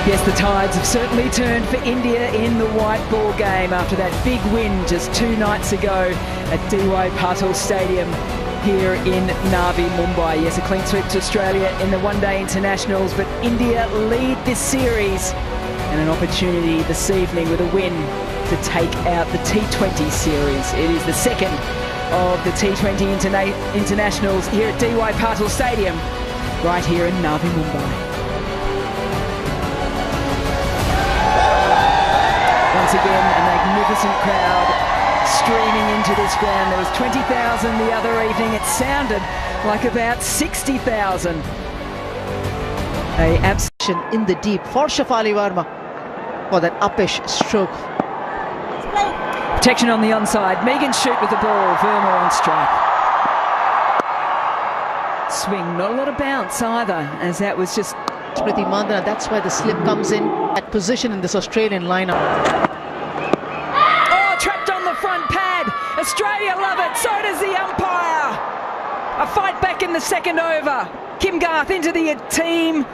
Yes, the tides have certainly turned for India in the white ball game after that big win just 2 nights ago at T20 Stadium here in Navi, Mumbai. Yes, a clean sweep to Australia in the one-day internationals, but India lead this series and an opportunity this evening with a win to take out the T20 series. It is the second of the T20 internationals here at T20 Stadium, right here in Navi, Mumbai. Once again, a magnificent crowd streaming into this ground. There was 20,000 the other evening. It sounded like about 60,000. A absent in the deep for Shafali Verma for that uppish stroke. Protection on the onside. Megan shoot with the ball. Verma on strike. Swing, not a lot of bounce either, as that was just Smriti Mandhana. That's why the slip comes in at position in this Australian lineup. Oh, trapped on the front pad. Australia love it. So does the umpire. A fight back in the second over. Kim Garth into the team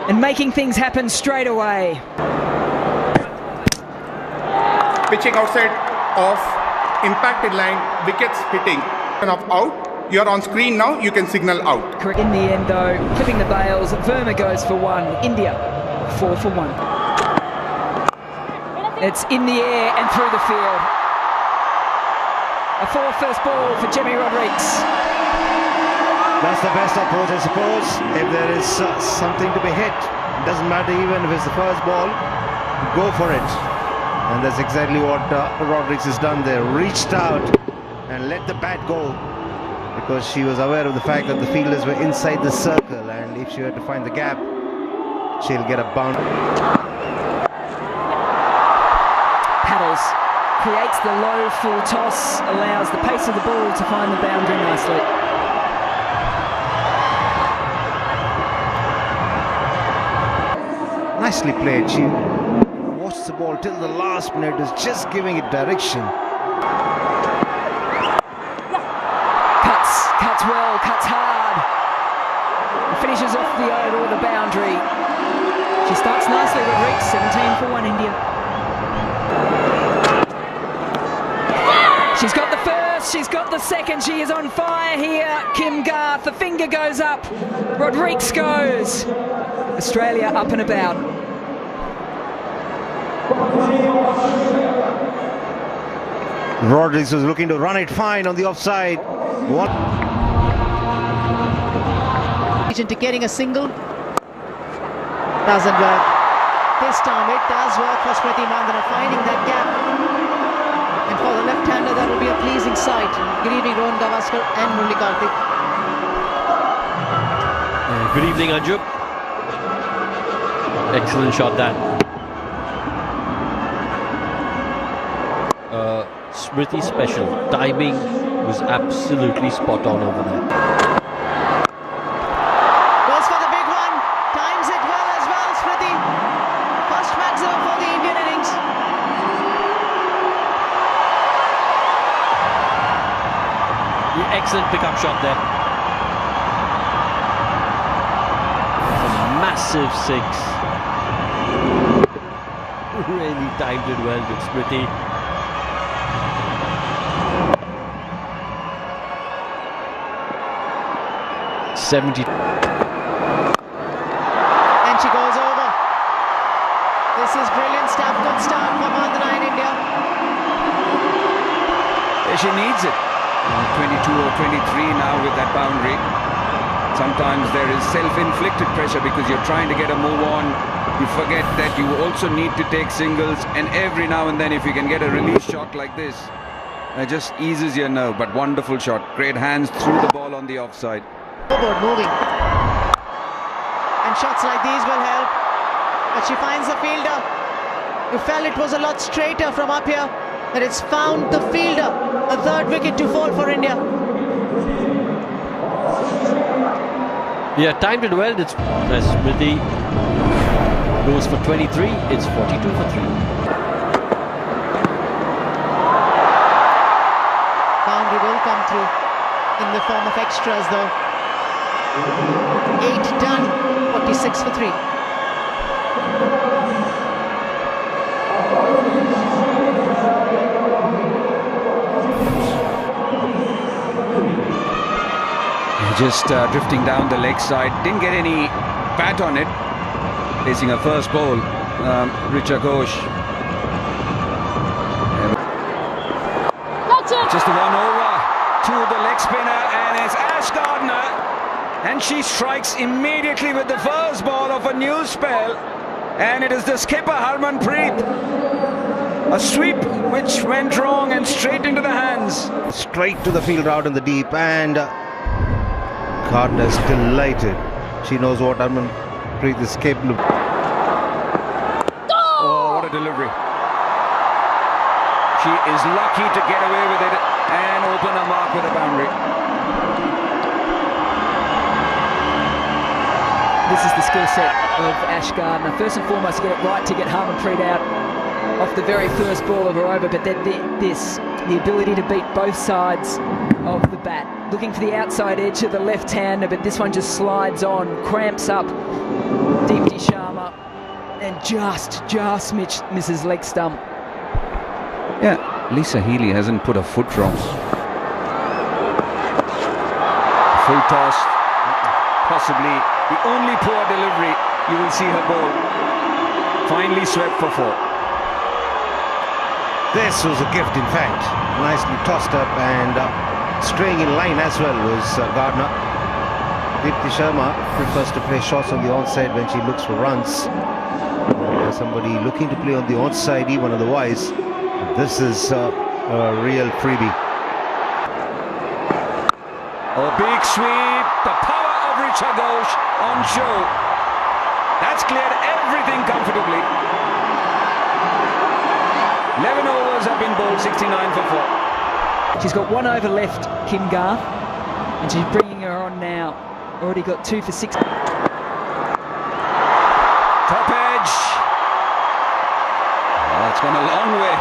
and making things happen straight away. Pitching outside of impacted line, wickets hitting. Of out. You're on screen now, you can signal out. In the end though, clipping the bails, Verma goes for 1. India, 4 for 1. It's in the air and through the field. A 4 first ball for Jimmy Rodrigues. That's the best approach, I suppose. If there is something to be hit, it doesn't matter even if it's the first ball, go for it. And that's exactly what Rodrigues has done there. Reached out and let the bat go, because she was aware of the fact that the fielders were inside the circle, and if she had to find the gap, she'll get a bounce. Paddles, creates the low full toss, allows the pace of the ball to find the boundary nicely. Nicely played. She watched the ball till the last minute, is just giving it direction. Cuts well, cuts hard. Finishes off the or the boundary. She starts nicely, Rodrigues, 17 for 1 India. She's got the first, she's got the second, she is on fire here. Kim Garth, the finger goes up. Rodrigues goes. Australia up and about. Rodrigues was looking to run it fine on the offside. To getting a single doesn't work. This time it does work for Smriti Mandhana, finding that gap. And for the left-hander, that will be a pleasing sight. Good evening, Rohan Gavaskar and Murli Karthik. Good evening, Anju. Excellent shot that. Smriti special. Timing was absolutely spot on over there. Goes for the big one. Times it well as well, Smriti. First maximum for the Indian innings. Excellent pickup shot there. Massive 6. Really timed it well with Smriti. And she goes over. This is brilliant stuff. Good start for Mandhana in India. Yeah, she needs it. 22 or 23 now with that boundary. Sometimes there is self-inflicted pressure because you're trying to get a move on. You forget that you also need to take singles, and every now and then if you can get a release shot like this, it just eases your nerve. But wonderful shot. Great hands through the ball on the offside. Moving, and shots like these will help, but she finds the fielder. You felt it was a lot straighter from up here, that it's found the fielder. A 3rd wicket to fall for India. Yeah, timed it well. It's Smriti goes for 23. It's 42 for 3. Boundary will come through in the form of extras though. 8 done, 46 for 3. just drifting down the leg side. Didn't get any bat on it. Facing a first ball, Richa Ghosh. Just the one over to the leg spinner, and it's Ash Gardner, and she strikes immediately with the first ball of a new spell, and it is the skipper Harmanpreet. A sweep which went wrong and straight into the hands. Straight to the field out in the deep, and Gardner's delighted. She knows what Harmanpreet is capable of. Oh, what a delivery. She is lucky to get away with it and open a mark with a boundary. This is the skill set of Ash Gardner. First and foremost, to get it right, to get Harmanpreet out off the very first ball of her over, but then the ability to beat both sides of the bat. Looking for the outside edge of the left-hander, but this one just slides on, cramps up Deepti Sharma, and just misses leg stump. Yeah, Lisa Healy hasn't put a foot wrong. Full toss, possibly the only poor delivery you will see her bowl. Finally swept for 4. This was a gift, in fact. Nicely tossed up and straying in line as well was Gardner. Deepti Sharma prefers to play shots on the onside when she looks for runs. Somebody looking to play on the onside even otherwise. This is a real freebie. A big sweep, the power of Richa Ghosh on show. That's cleared everything comfortably. 11 overs have been bowled, 69 for 4. She's got 1 over left, Kim Garth, and she's bringing her on now. Already got 2 for 6. Top edge. Oh, it's gone a long way.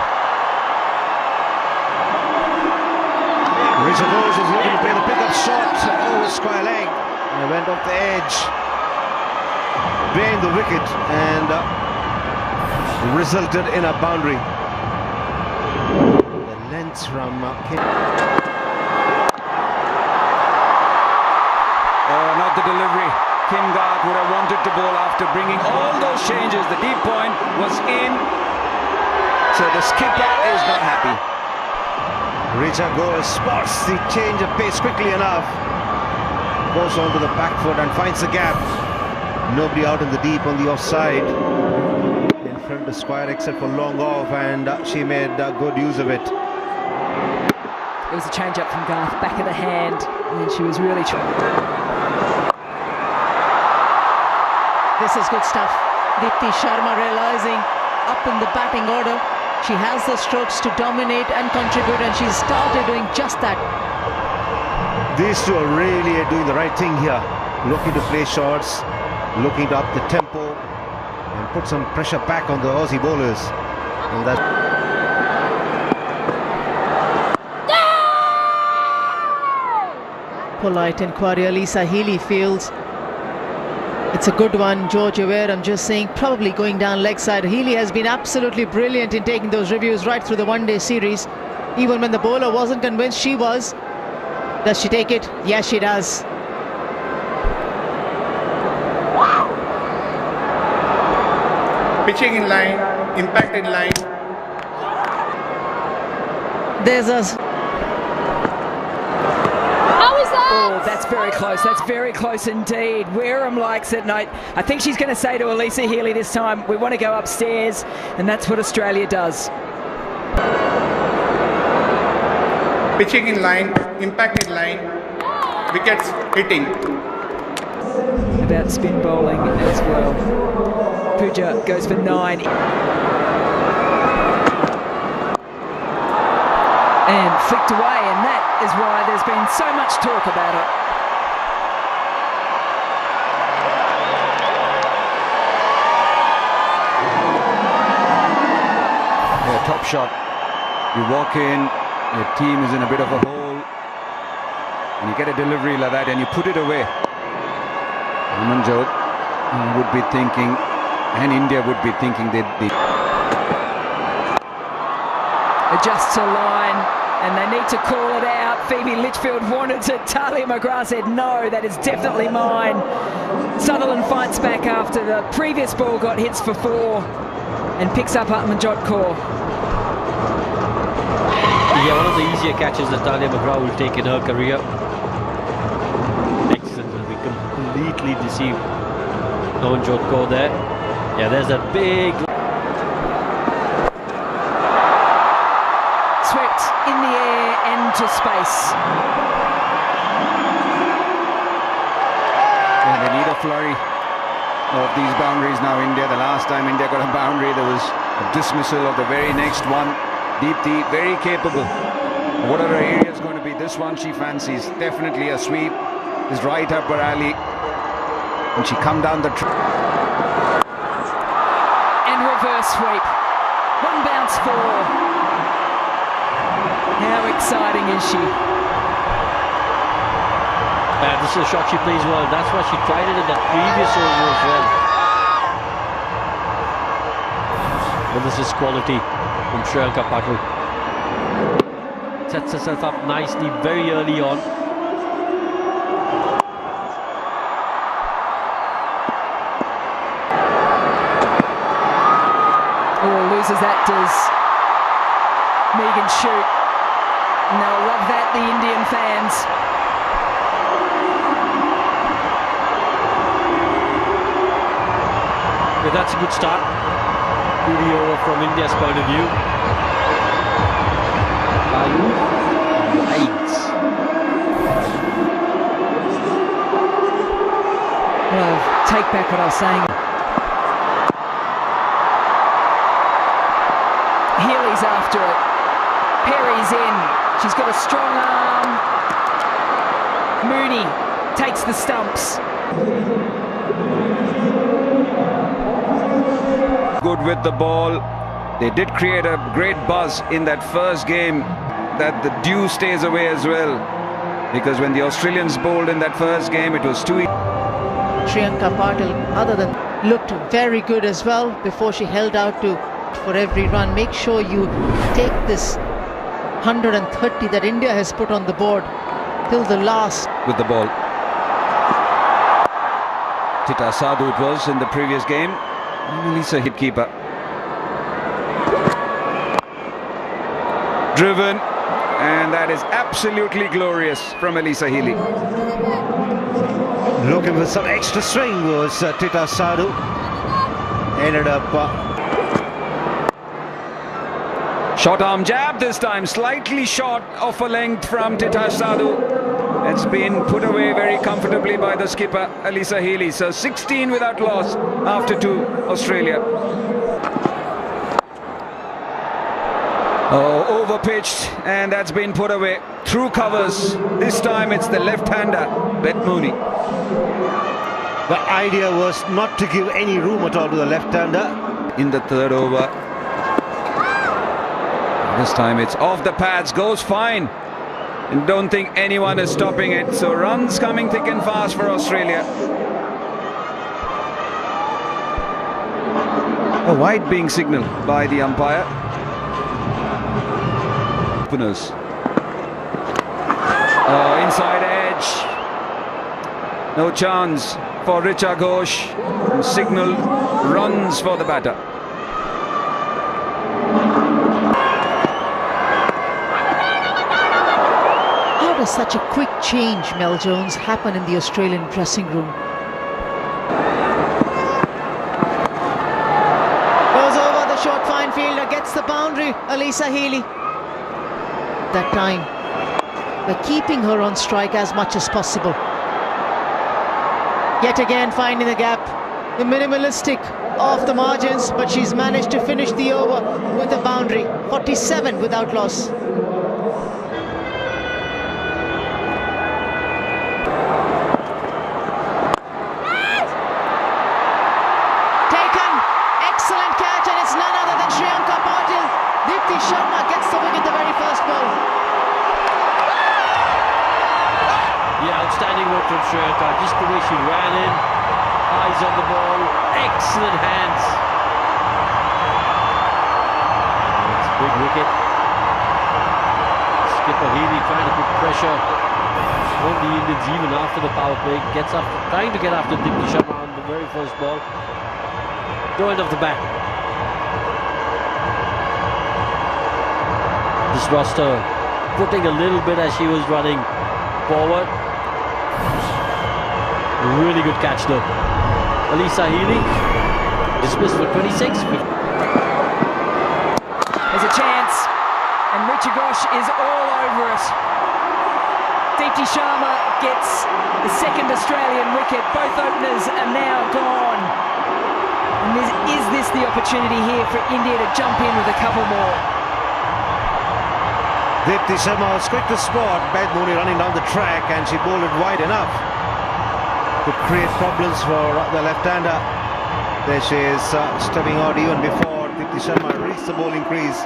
Richa Ghosh is looking to play the pickup shot. Oh, square leg. And it went off the edge, behind the wicket, and resulted in a boundary. The length from Kim. Oh, not the delivery. Kim Garth would have wanted to bowl after bringing all those changes. The deep point was in, so the skipper is not happy. Richa Ghosh spots the change of pace quickly enough, goes onto the back foot and finds the gap. Nobody out in the deep on the offside. In front of square except for long off, and she made good use of it. It was a change up from Garth, back of the hand, and she was really trying. This is good stuff. Deepti Sharma realizing up in the batting order, she has the strokes to dominate and contribute, and she's started doing just that. These two are really doing the right thing here, looking to play shots, looking to up the tempo and put some pressure back on the Aussie bowlers. And that Polite inquiry, Lisa Healy feels it's a good one. George Aware, I'm just saying, probably going down leg side. Healy has been absolutely brilliant in taking those reviews right through the one-day series. Even when the bowler wasn't convinced, she was. Does she take it? Yes, she does. Pitching in line, impact in line. There's a... Oh, that's very close. That's very close indeed. Wareham likes it, and I think she's going to say to Elisa Healy this time, we want to go upstairs, and that's what Australia does. Pitching in line, impact in line, wickets hitting. About spin bowling as well. Pooja goes for 9. And flicked away, and that is why there's been so much talk about it. Yeah, top shot. You walk in, your team is in a bit of a hole, and you get a delivery like that and you put it away. Amanjot would be thinking, and India would be thinking they'd be... Adjusts her line, And they need to call it out. Phoebe Litchfield wanted to. Talia McGrath said, no, that is definitely mine. Sutherland fights back after the previous ball got hits for 4 and picks up Manjot Kaur. Yeah, one of the easier catches that Talia McGrath will take in her career. Excellent, will be completely deceived. Manjot Kaur there. Yeah, there's that big... Swept in the air and to space. Yeah, they need a flurry of these boundaries now, India. The last time India got a boundary, there was a dismissal of the very next one. Deepti, very capable. Whatever area is going to be, this one she fancies. Definitely a sweep. Is right up her alley. And she come down the track. And reverse sweep. One bounce 4. How exciting is she? This is a shot she plays well. That's why she tried it in that previous over as well. But this is quality from Sri Lanka Patil. Sets herself up nicely very early on. Oh, loses that, does Megan Shoot. And they'll love that, the Indian fans. Yeah, that's a good start to the over from India's point of view. Right. Well, take back what I was saying. Healy's after it. Perry's in. She's got a strong arm. Mooney takes the stumps. Good with the ball. They did create a great buzz in that first game. That the dew stays away as well. Because when the Australians bowled in that first game, it was too easy. Sri Lanka Patil, other than looked very good as well before she held out for every run. Make sure you take this 130 that India has put on the board till the last. With the ball. Tita Sadhu it was in the previous game. Melissa hit keeper. Driven, and that is absolutely glorious from Elisa Healy. Looking for some extra swing was Tita Sadhu. Ended up... Short arm jab this time, slightly short of a length from Tita Sadhu. It's been put away very comfortably by the skipper, Elisa Healy. So 16 without loss after 2, Australia. Oh, overpitched, and that's been put away through covers. This time it's the left-hander, Beth Mooney. The idea was not to give any room at all to the left-hander. In the 3rd over. This time it's off the pads, goes fine. And don't think anyone is stopping it. So runs coming thick and fast for Australia. A wide being signalled by the umpire. Openers. Oh, inside edge. No chance for Richa Ghosh. Signal runs for the batter. How does such a quick change, Mel Jones, happen in the Australian dressing room? Goes over the short fine fielder, gets the boundary, Elisa Healy. That time, they're keeping her on strike as much as possible. Yet again finding the gap, the minimalistic off the margins, but she's managed to finish the over with a boundary, 47 without loss. Taken, excellent catch, and it's none other than Sri Lanka Patil. Deepti Sharma gets the wicket the very first ball. Yeah, outstanding work from Sri Lanka. Just the way she ran in, eyes on the ball, excellent hands. It's a big wicket. Healy trying to put pressure on the Indians even after the power play. Trying to get after T20 Sharma on the very first ball. Go end of the bat. This roster putting a little bit as she was running forward. Really good catch though. Alisa Healy dismissed for 26. There's a chance, and Richa Ghosh is all over it. T20 Sharma gets the second Australian wicket. Both openers are now gone. And is this the opportunity here for India to jump in with a couple more? T20 Sharma was quick to spot Beth Mooney running down the track, and she bowled it wide enough to create problems for the left-hander. There she is, stepping out even before T20 Sharma reached the bowling crease.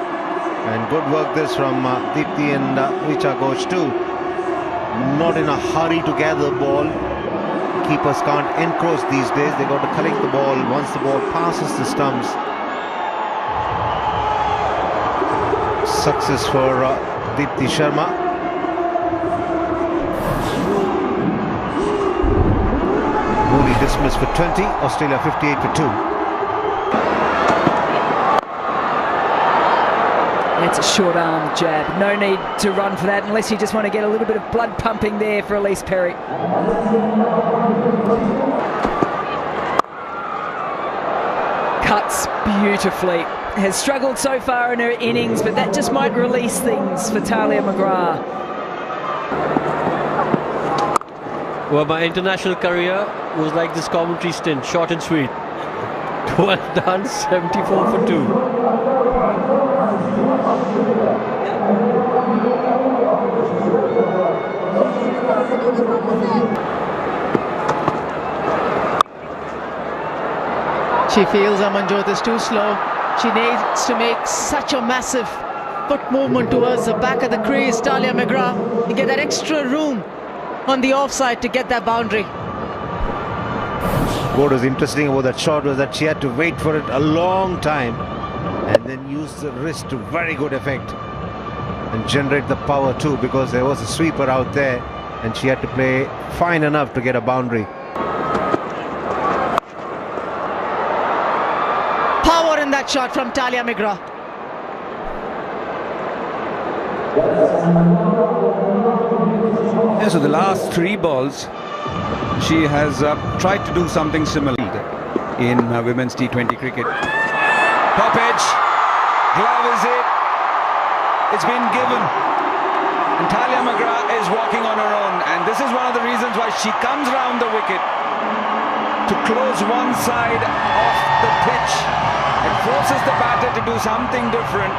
And good work this from Deepti and Richa Ghosh too. Not in a hurry to gather the ball. Keepers can't encroach these days. They got to collect the ball once the ball passes the stumps. Success for T20 Sharma. Mooney dismissed for 20. Australia 58 for 2. That's a short arm jab. No need to run for that unless you just want to get a little bit of blood pumping there for Elise Perry. Cuts beautifully. Has struggled so far in her innings, but that just might release things for Talia McGrath. Well, my international career was like this commentary stint, short and sweet. Well done, 74 for 2. She feels Amanjot is too slow. She needs to make such a massive foot movement towards the back of the crease, Talia McGrath, to get that extra room on the offside to get that boundary. What was interesting about that shot was that she had to wait for it a long time and then use the wrist to very good effect and generate the power too, because there was a sweeper out there and she had to play fine enough to get a boundary. Power in that shot from Talia McGrath. Yeah, so the last 3 balls, she has tried to do something similar in women's T20 cricket. Top edge, glove is it. It's been given. And Talia McGrath is walking on her own. And this is one of the reasons why she comes round the wicket to close one side of the pitch. It forces the batter to do something different.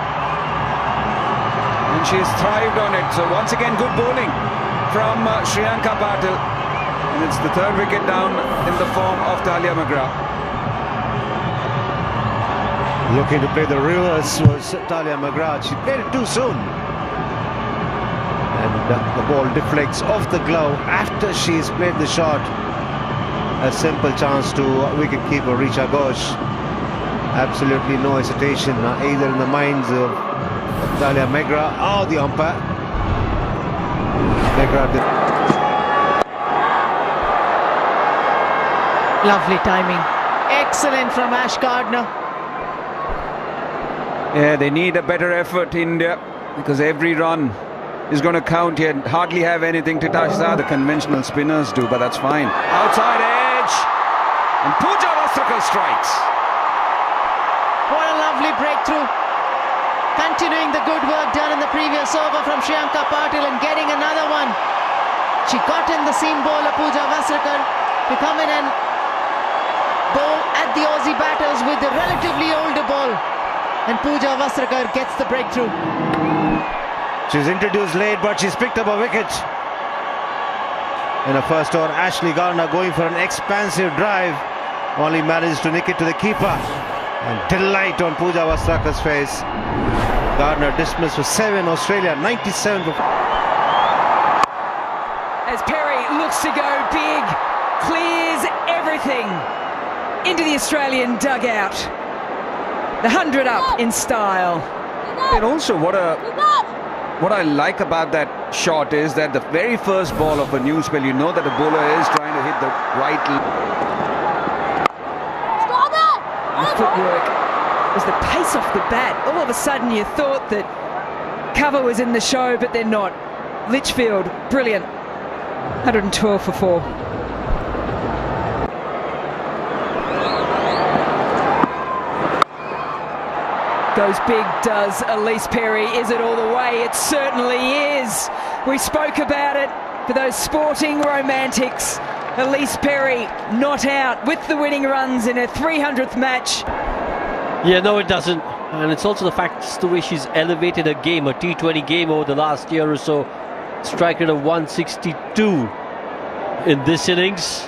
And she's thrived on it. So once again, good bowling from Shriyanka Patil. And it's the 3rd wicket down in the form of Talia McGrath. Looking to play the reverse was Talia McGrath. She played it too soon. And the ball deflects off the glove after she's played the shot. A simple chance to wicketkeeper Richa Ghosh. Absolutely no hesitation, either in the minds of Talia McGrath or the umpire. McGrath did. Lovely timing. Excellent from Ash Gardner. Yeah, they need a better effort, India, because every run is going to count here. Hardly have anything to touch that. The conventional spinners do, but that's fine. Outside edge. And Pooja Vastrikar strikes. What a lovely breakthrough. Continuing the good work done in the previous over from Shriyanka Patil and getting another one. She got in the seam bowler Pooja Vastrikar to come in and bowl at the Aussie batters with the relatively older ball. And Pooja Vastrikar gets the breakthrough. She's introduced late, but she's picked up a wicket. In the first over, Ashley Gardner going for an expansive drive. Only managed to nick it to the keeper. And delight on Pooja Vastrikar's face. Gardner dismissed for 7. Australia 97 for... As Perry looks to go big, clears everything into the Australian dugout. The 100 up in style. And also, what a what I like about that shot is that the very first ball of a new spell, you know that the bowler is trying to hit the right. The footwork was the pace off the bat. All of a sudden you thought that cover was in the show, but they're not. Litchfield, brilliant. 112 for 4. Goes big, does Elise Perry. Is it all the way? It certainly is. We spoke about it for those sporting romantics. Elise Perry not out with the winning runs in her 300th match. Yeah, no, it doesn't. And it's also the fact it's the way she's elevated a game, a T20 game over the last year or so. Strike rate of 162 in this innings.